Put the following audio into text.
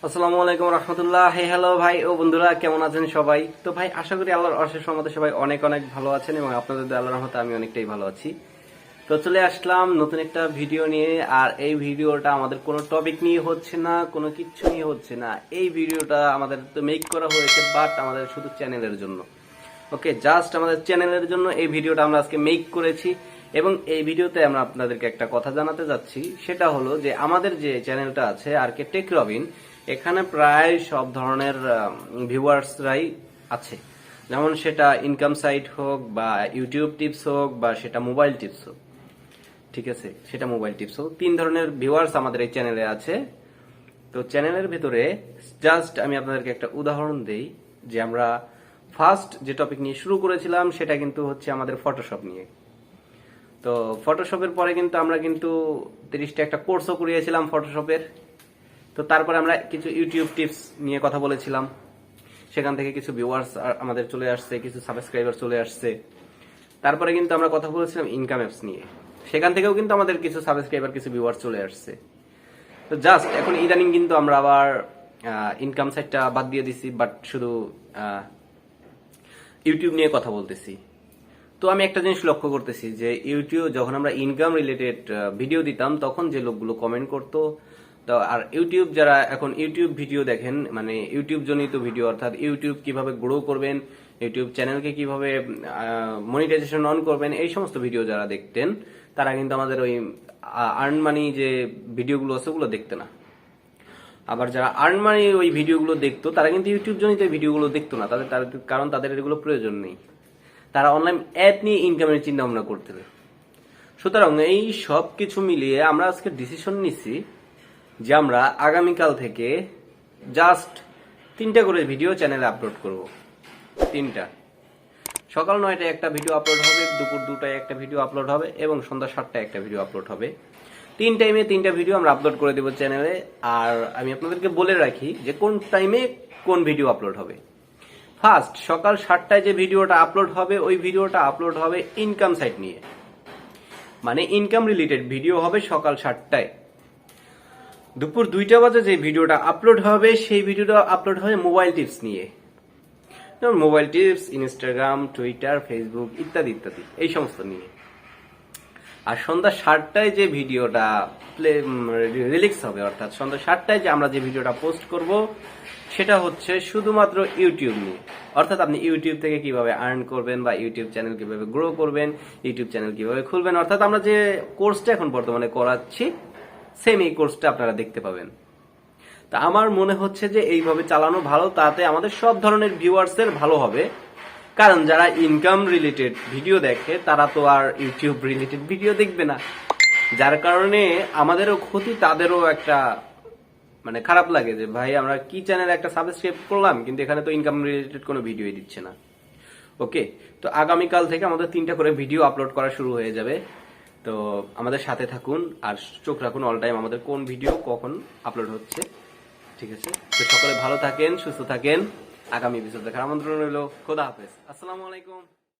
আসসালামু আলাইকুম রহমতুল্লাহ। হ্যালো ভাই ও বন্ধুরা, কেমন আছেন সবাই? তো ভাই আশা করি আল্লাহর অশেষ রহমতে সবাই অনেক অনেক ভালো আছেন এবং আপনাদের আল্লাহর রহমতে আমি অনেকটাই ভালো আছি। তো চলে আসলাম নতুন একটা ভিডিও নিয়ে। আর এই ভিডিওটা আমাদের কোনো টপিক নিয়ে হচ্ছে না, কোনো কিচ্ছু নিয়ে হচ্ছে না। এই ভিডিওটা আমাদের তো মেক করা হয়েছে বাট আমাদের শুধু চ্যানেলের জন্য। ওকে, জাস্ট আমাদের চ্যানেলের জন্য এই ভিডিওটা আমরা আজকে মেক করেছি। এবং এই ভিডিওতে আমরা আপনাদেরকে একটা কথা জানাতে যাচ্ছি, সেটা হলো যে আমাদের যে চ্যানেলটা আছে RkTech রবিন, এখানে প্রায় সব ধরনের ভিউয়ার্সরাই আছে। যেমন সেটা ইনকাম সাইট হোক বা ইউটিউব টিপস হোক বা সেটা মোবাইল টিপস হোক, ঠিক আছে, সেটা মোবাইল টিপস হোক, 3 ধরনের ভিউয়ার্স আমাদের এই চ্যানেলে আছে। তো চ্যানেলের ভিতরে জাস্ট আমি আপনাদেরকে একটা উদাহরণ দেই যে আমরা ফার্স্ট যে টপিক নিয়ে শুরু করেছিলাম সেটা কিন্তু হচ্ছে আমাদের ফটোশপ নিয়ে। তো ফটোশপের পরে কিন্তু আমরা 30টা একটা কোর্সও করিয়েছিলাম ফটোশপের। তো তারপরে আমরা কিছু ইউটিউব টিপস নিয়ে কথা বলেছিলাম, সেখান থেকে কিছু ভিউয়ার্স আমাদের চলে আসছে, কিছু সাবস্ক্রাইবার চলে আসছে। তারপরে কিন্তু আমরা কথা বলেছিলাম ইনকাম অ্যাপস নিয়ে, সেখান থেকেও কিন্তু আমাদের কিছু সাবস্ক্রাইবার, কিছু ভিউয়ার্স চলে আসছে। তো জাস্ট এখন ইদানিং কিন্তু আমরা আবার ইনকাম সাইটটা বাদ দিয়ে দিছি, বাট শুধু ইউটিউব নিয়ে কথা বলতেছি। তো আমি একটা জিনিস লক্ষ্য করতেছি যে ইউটিউব যখন আমরা ইনকাম রিলেটেড ভিডিও দিতাম তখন যে লোকগুলো কমেন্ট করতো, তো আর ইউটিউব যারা এখন ইউটিউব ভিডিও দেখেন, মানে ইউটিউব জনিত ভিডিও, অর্থাৎ ইউটিউব কিভাবে গ্রো করবেন, ইউটিউব চ্যানেলকে কিভাবে মনিটাইজেশন অন করবেন, এই সমস্ত ভিডিও যারা দেখতেন তারা কিন্তু আমাদের ওই আর্ন মানি যে ভিডিওগুলো আছে ওগুলো দেখতে না। আবার যারা আর্ন মানি ওই ভিডিওগুলো দেখতো তারা কিন্তু ইউটিউব জনিত ভিডিওগুলো দেখতো না, কারণ তাদের এগুলো প্রয়োজন নেই। তারা অনলাইন অ্যাপ নিয়ে ইনকামের চিন্তা ভাবনা করতে। সুতরাং এই সব কিছু মিলিয়ে আমরা আজকে ডিসিশন নিচ্ছি যে আমরা আগামীকাল থেকে জাস্ট 3টা করে ভিডিও চ্যানেলে আপলোড করব। 3টা, সকাল 9টায় একটা ভিডিও আপলোড হবে, দুপুর 2টায় একটা ভিডিও আপলোড হবে এবং সন্ধ্যা 7টায় একটা ভিডিও আপলোড হবে। 3 টাইমে 3টা ভিডিও আমরা আপলোড করে দেবো চ্যানেলে। আর আমি আপনাদেরকে বলে রাখি যে কোন টাইমে কোন ভিডিও আপলোড হবে। ফার্স্ট সকাল 7টায় যে ভিডিওটা আপলোড হবে ওই ভিডিওটা আপলোড হবে ইনকাম সাইট নিয়ে, মানে ইনকাম রিলেটেড ভিডিও হবে সকাল 7টায়। দুপুর 2টা বাজে যে ভিডিওটা আপলোড হবে সেই ভিডিওটা আপলোড হবে মোবাইল টিপস নিয়ে, যেমন mobile tips, Instagram, Twitter, Facebook ইত্যাদি ইত্যাদি এই সমস্ত নিয়ে। আর সন্ধ্যা 7টায় যে ভিডিওটা রিলিজ হবে, অর্থাৎ সন্ধ্যা 7টায় যে আমরা যে ভিডিওটা পোস্ট করব সেটা হচ্ছে শুধুমাত্র ইউটিউব নিয়ে, অর্থাৎ আপনি ইউটিউব থেকে কিভাবে আর্ন করবেন বা ইউটিউব চ্যানেল কিভাবে গ্রো করবেন, ইউটিউব চ্যানেল কিভাবে খুলবেন, অর্থাৎ আমরা যে কোর্সটা এখন বর্তমানে করাচ্ছি সেম এই কোর্সটা আপনারা দেখতে পাবেন। তা আমার মনে হচ্ছে যে এইভাবে চালানো ভালো, তাতে আমাদের সব ধরনের ভিউয়ার্সের ভালো হবে। কারণ যারা ইনকাম রিলেটেড ভিডিও দেখে তারা তো আর ইউটিউব রিলেটেড ভিডিও দেখবে না, যার কারণে আমাদেরও ক্ষতি, তাদেরও একটা মানে খারাপ লাগে যে ভাই আমরা কি চ্যানেলে একটা সাবস্ক্রাইব করলাম কিন্তু এখানে তো ইনকাম রিলেটেড কোনো ভিডিও দিচ্ছে না। ওকে, তো আগামীকাল থেকে আমাদের 3টা করে ভিডিও আপলোড করা শুরু হয়ে যাবে। তো আমাদের সাথে থাকুন আর চোখ রাখুন অল টাইম আমাদের কোন ভিডিও কখন আপলোড হচ্ছে, ঠিক আছে? তো সকলে ভালো থাকেন, সুস্থ থাকেন। আগামী এপিসোড দেখার আমন্ত্রণ রইল। খোদা হাফেজ, আসসালামু আলাইকুম।